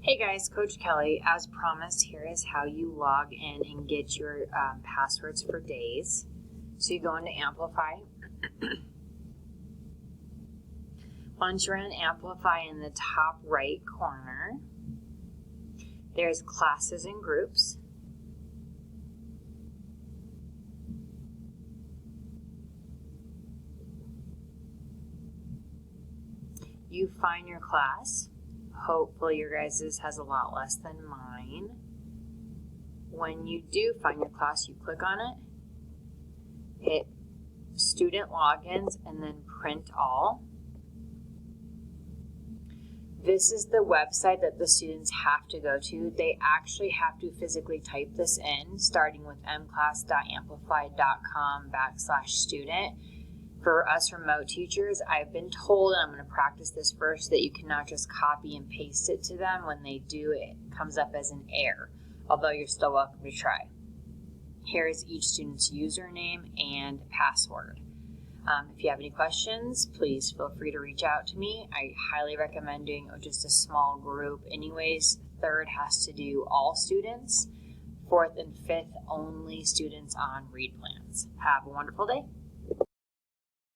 Hey guys, Coach Kelly. As promised, here is how you log in and get your passwords for DAZE. So you go into Amplify. Once you're in Amplify, in the top right corner, there's classes and groups. You find your class. Hopefully your guys's has a lot less than mine. When you do find your class, you click on it, hit student logins, and then print all. This is the website that the students have to go to. They actually have to physically type this in, starting with mclass.amplify.com/student. For us remote teachers, I've been told, and I'm going to practice this first, that you cannot just copy and paste it to them. When they do, it comes up as an error, although you're still welcome to try. Here is each student's username and password. If you have any questions, please feel free to reach out to me. I highly recommend doing just a small group. Anyways, third has to do all students. Fourth and fifth, only students on read plans. Have a wonderful day.